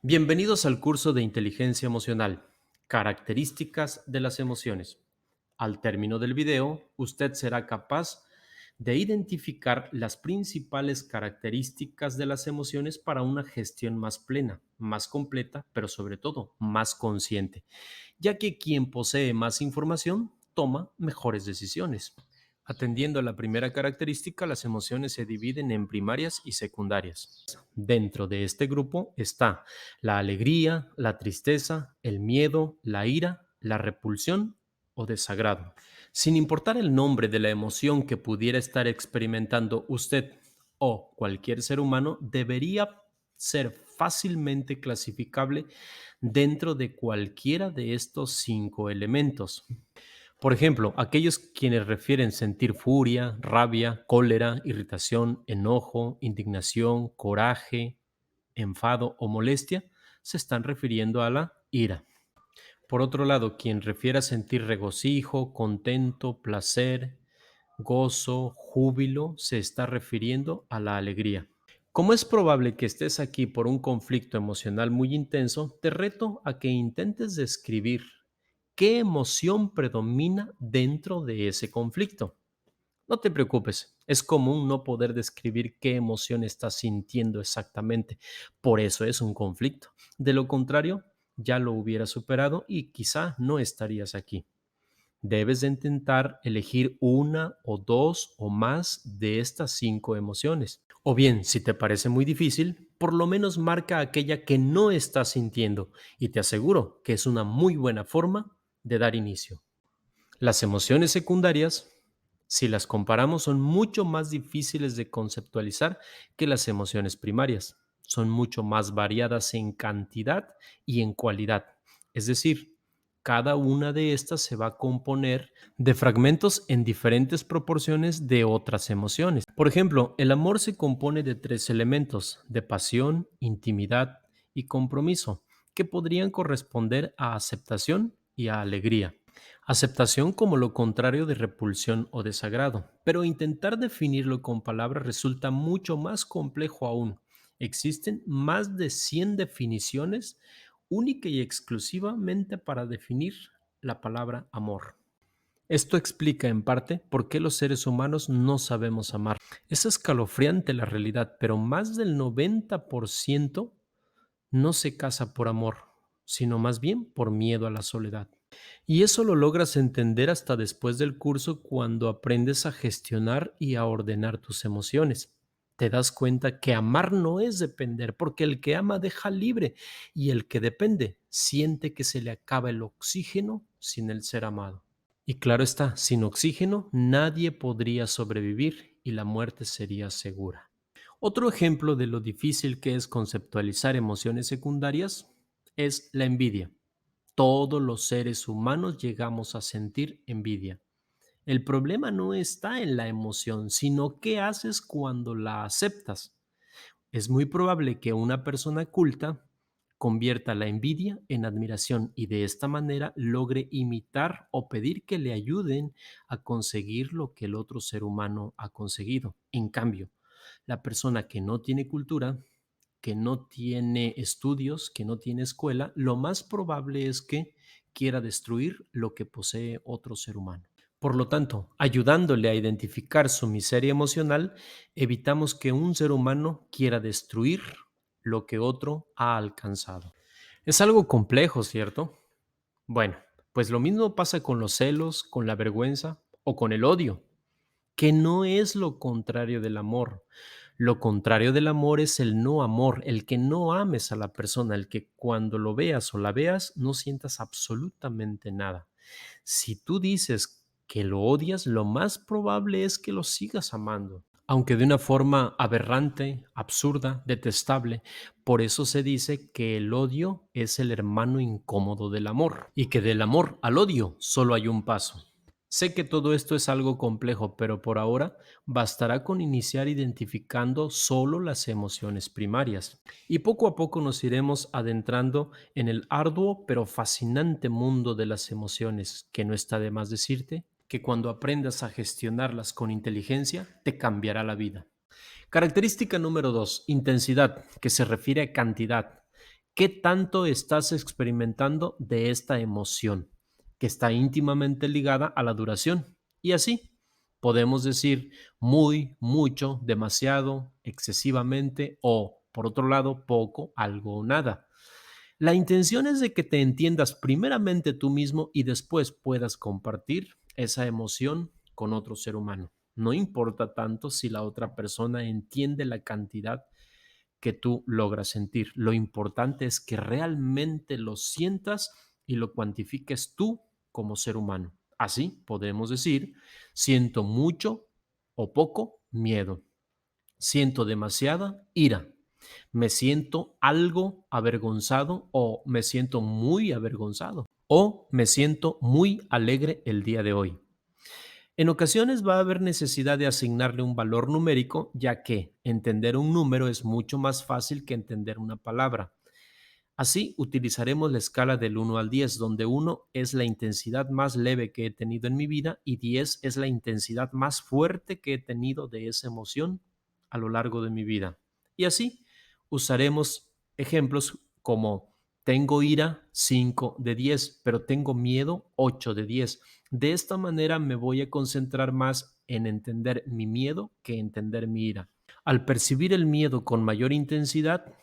Bienvenidos al curso de Inteligencia Emocional, Características de las Emociones. Al término del video, usted será capaz de identificar las principales características de las emociones para una gestión más plena, más completa, pero sobre todo más consciente, ya que quien posee más información toma mejores decisiones. Atendiendo a la primera característica, las emociones se dividen en primarias y secundarias. Dentro de este grupo está la alegría, la tristeza, el miedo, la ira, la repulsión o desagrado. Sin importar el nombre de la emoción que pudiera estar experimentando usted o cualquier ser humano, debería ser fácilmente clasificable dentro de cualquiera de estos cinco elementos. Por ejemplo, aquellos quienes refieren sentir furia, rabia, cólera, irritación, enojo, indignación, coraje, enfado o molestia, se están refiriendo a la ira. Por otro lado, quien refiere a sentir regocijo, contento, placer, gozo, júbilo, se está refiriendo a la alegría. Como es probable que estés aquí por un conflicto emocional muy intenso, te reto a que intentes describir qué emoción predomina dentro de ese conflicto. No te preocupes, es común no poder describir qué emoción estás sintiendo exactamente. Por eso es un conflicto. De lo contrario, ya lo hubieras superado y quizá no estarías aquí. Debes de intentar elegir una o dos o más de estas cinco emociones. O bien, si te parece muy difícil, por lo menos marca aquella que no estás sintiendo y te aseguro que es una muy buena forma de dar inicio. Las emociones secundarias, si las comparamos, son mucho más difíciles de conceptualizar que las emociones primarias. Son mucho más variadas en cantidad y en cualidad. Es decir, cada una de estas se va a componer de fragmentos en diferentes proporciones de otras emociones. Por ejemplo, el amor se compone de tres elementos, de pasión, intimidad y compromiso, que podrían corresponder a aceptación y a alegría. Aceptación como lo contrario de repulsión o desagrado, pero intentar definirlo con palabras resulta mucho más complejo aún. Existen más de 100 definiciones única y exclusivamente para definir la palabra amor. Esto explica en parte por qué los seres humanos no sabemos amar. Es escalofriante la realidad, pero más del 90% no se casa por amor, sino más bien por miedo a la soledad. Y eso lo logras entender hasta después del curso cuando aprendes a gestionar y a ordenar tus emociones. Te das cuenta que amar no es depender, porque el que ama deja libre y el que depende siente que se le acaba el oxígeno sin el ser amado. Y claro está, sin oxígeno nadie podría sobrevivir y la muerte sería segura. Otro ejemplo de lo difícil que es conceptualizar emociones secundarias es la envidia. Todos los seres humanos llegamos a sentir envidia. El problema no está en la emoción, sino qué haces cuando la aceptas. Es muy probable que una persona culta convierta la envidia en admiración y de esta manera logre imitar o pedir que le ayuden a conseguir lo que el otro ser humano ha conseguido. En cambio, la persona que no tiene cultura, que no tiene estudios, que no tiene escuela, lo más probable es que quiera destruir lo que posee otro ser humano. Por lo tanto, ayudándole a identificar su miseria emocional, evitamos que un ser humano quiera destruir lo que otro ha alcanzado. Es algo complejo, ¿cierto? Bueno, pues lo mismo pasa con los celos, con la vergüenza o con el odio, que no es lo contrario del amor. Lo contrario del amor es el no amor, el que no ames a la persona, el que cuando lo veas o la veas no sientas absolutamente nada. Si tú dices que lo odias, lo más probable es que lo sigas amando, aunque de una forma aberrante, absurda, detestable. Por eso se dice que el odio es el hermano incómodo del amor y que del amor al odio solo hay un paso. Sé que todo esto es algo complejo, pero por ahora bastará con iniciar identificando solo las emociones primarias. Y poco a poco nos iremos adentrando en el arduo pero fascinante mundo de las emociones, que no está de más decirte que cuando aprendas a gestionarlas con inteligencia, te cambiará la vida. Característica número 2, intensidad, que se refiere a cantidad. ¿Qué tanto estás experimentando de esta emoción? Que está íntimamente ligada a la duración. Y así podemos decir muy, mucho, demasiado, excesivamente o, por otro lado, poco, algo o nada. La intención es de que te entiendas primeramente tú mismo y después puedas compartir esa emoción con otro ser humano. No importa tanto si la otra persona entiende la cantidad que tú logras sentir. Lo importante es que realmente lo sientas y lo cuantifiques tú como ser humano. Así podemos decir, siento mucho o poco miedo, siento demasiada ira, me siento algo avergonzado o me siento muy avergonzado o me siento muy alegre el día de hoy. En ocasiones va a haber necesidad de asignarle un valor numérico, ya que entender un número es mucho más fácil que entender una palabra. Así utilizaremos la escala del 1 al 10, donde 1 es la intensidad más leve que he tenido en mi vida y 10 es la intensidad más fuerte que he tenido de esa emoción a lo largo de mi vida. Y así usaremos ejemplos como tengo ira 5 de 10, pero tengo miedo 8 de 10. De esta manera me voy a concentrar más en entender mi miedo que entender mi ira. Al percibir el miedo con mayor intensidad,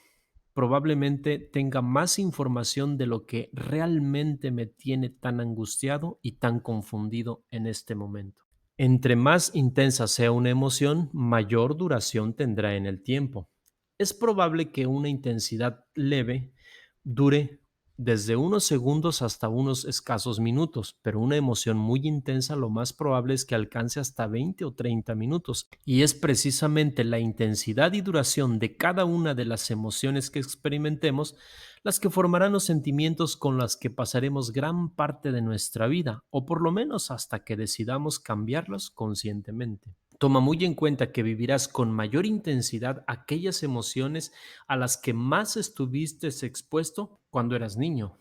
probablemente tenga más información de lo que realmente me tiene tan angustiado y tan confundido en este momento. Entre más intensa sea una emoción, mayor duración tendrá en el tiempo. Es probable que una intensidad leve dure desde unos segundos hasta unos escasos minutos, pero una emoción muy intensa lo más probable es que alcance hasta 20 o 30 minutos. Y es precisamente la intensidad y duración de cada una de las emociones que experimentemos las que formarán los sentimientos con los que pasaremos gran parte de nuestra vida, o por lo menos hasta que decidamos cambiarlos conscientemente. Toma muy en cuenta que vivirás con mayor intensidad aquellas emociones a las que más estuviste expuesto cuando eras niño.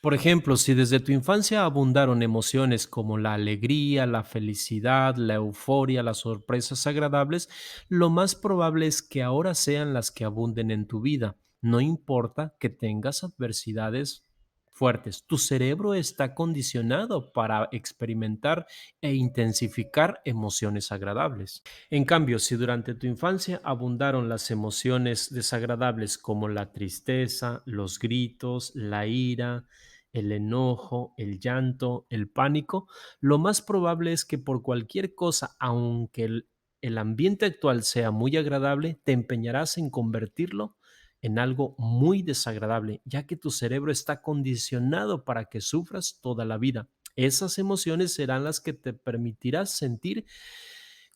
Por ejemplo, si desde tu infancia abundaron emociones como la alegría, la felicidad, la euforia, las sorpresas agradables, lo más probable es que ahora sean las que abunden en tu vida. No importa que tengas adversidades fuertes, tu cerebro está condicionado para experimentar e intensificar emociones agradables. En cambio, si durante tu infancia abundaron las emociones desagradables como la tristeza, los gritos, la ira, el enojo, el llanto, el pánico, lo más probable es que por cualquier cosa, aunque el ambiente actual sea muy agradable, te empeñarás en convertirlo en algo muy desagradable, ya que tu cerebro está condicionado para que sufras toda la vida. Esas emociones serán las que te permitirás sentir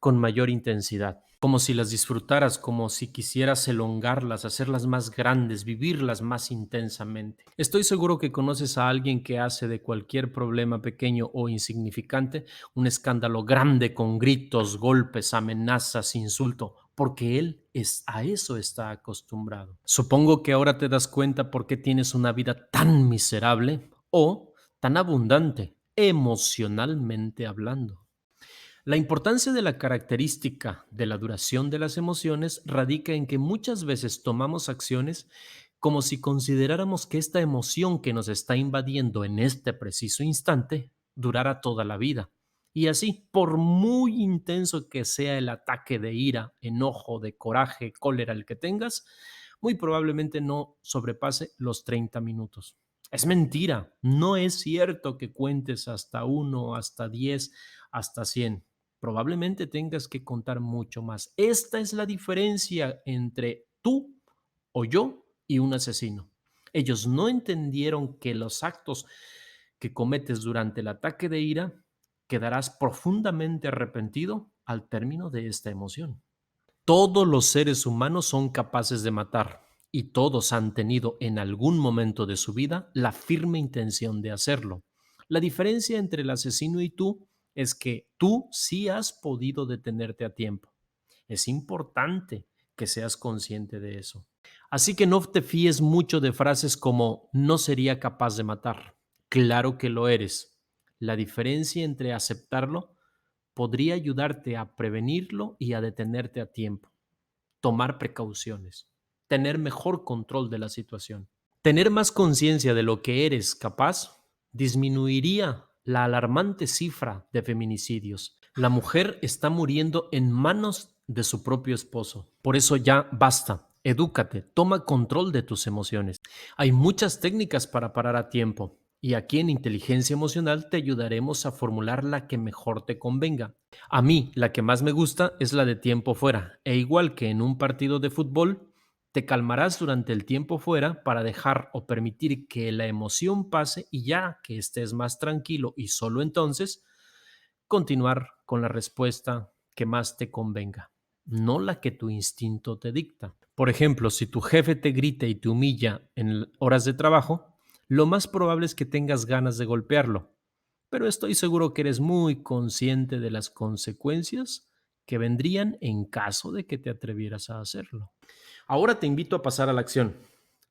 con mayor intensidad, como si las disfrutaras, como si quisieras elongarlas, hacerlas más grandes, vivirlas más intensamente. Estoy seguro que conoces a alguien que hace de cualquier problema pequeño o insignificante un escándalo grande con gritos, golpes, amenazas, insulto, porque él a eso está acostumbrado. Supongo que ahora te das cuenta por qué tienes una vida tan miserable o tan abundante, emocionalmente hablando. La importancia de la característica de la duración de las emociones radica en que muchas veces tomamos acciones como si consideráramos que esta emoción que nos está invadiendo en este preciso instante durara toda la vida. Y así, por muy intenso que sea el ataque de ira, enojo, de coraje, cólera el que tengas, muy probablemente no sobrepase los 30 minutos. Es mentira, no es cierto que cuentes hasta 1, hasta 10, hasta 100. Probablemente tengas que contar mucho más. Esta es la diferencia entre tú o yo y un asesino. Ellos no entendieron que los actos que cometes durante el ataque de ira quedarás profundamente arrepentido al término de esta emoción. Todos los seres humanos son capaces de matar y todos han tenido en algún momento de su vida la firme intención de hacerlo. La diferencia entre el asesino y tú es que tú sí has podido detenerte a tiempo. Es importante que seas consciente de eso. Así que no te fíes mucho de frases como no sería capaz de matar. Claro que lo eres. La diferencia entre aceptarlo podría ayudarte a prevenirlo y a detenerte a tiempo, tomar precauciones, tener mejor control de la situación. Tener más conciencia de lo que eres capaz disminuiría la alarmante cifra de feminicidios. La mujer está muriendo en manos de su propio esposo. Por eso ya basta. Edúcate, toma control de tus emociones. Hay muchas técnicas para parar a tiempo y aquí en Inteligencia Emocional te ayudaremos a formular la que mejor te convenga. A mí, la que más me gusta es la de tiempo fuera, e igual que en un partido de fútbol, te calmarás durante el tiempo fuera para dejar o permitir que la emoción pase y ya que estés más tranquilo y solo entonces continuar con la respuesta que más te convenga, no la que tu instinto te dicta. Por ejemplo, si tu jefe te grita y te humilla en horas de trabajo, lo más probable es que tengas ganas de golpearlo, pero estoy seguro que eres muy consciente de las consecuencias que vendrían en caso de que te atrevieras a hacerlo. Ahora te invito a pasar a la acción.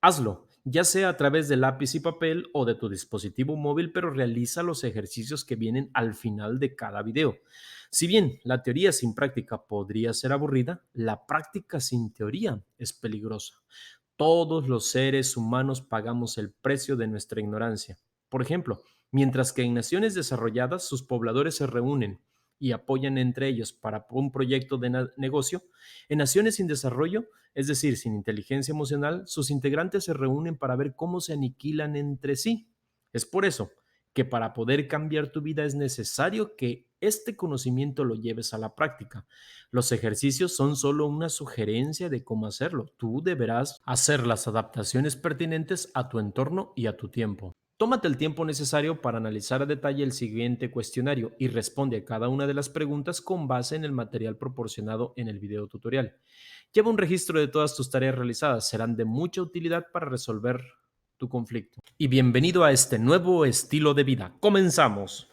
Hazlo, ya sea a través de lápiz y papel o de tu dispositivo móvil, pero realiza los ejercicios que vienen al final de cada video. Si bien la teoría sin práctica podría ser aburrida, la práctica sin teoría es peligrosa. Todos los seres humanos pagamos el precio de nuestra ignorancia. Por ejemplo, mientras que en naciones desarrolladas sus pobladores se reúnen y apoyan entre ellos para un proyecto de negocio, en naciones sin desarrollo, es decir, sin inteligencia emocional, sus integrantes se reúnen para ver cómo se aniquilan entre sí. Es por eso que para poder cambiar tu vida es necesario que este conocimiento lo lleves a la práctica. Los ejercicios son solo una sugerencia de cómo hacerlo. Tú deberás hacer las adaptaciones pertinentes a tu entorno y a tu tiempo. Tómate el tiempo necesario para analizar a detalle el siguiente cuestionario y responde a cada una de las preguntas con base en el material proporcionado en el video tutorial. Lleva un registro de todas tus tareas realizadas, serán de mucha utilidad para resolver tu conflicto. Y bienvenido a este nuevo estilo de vida. Comenzamos.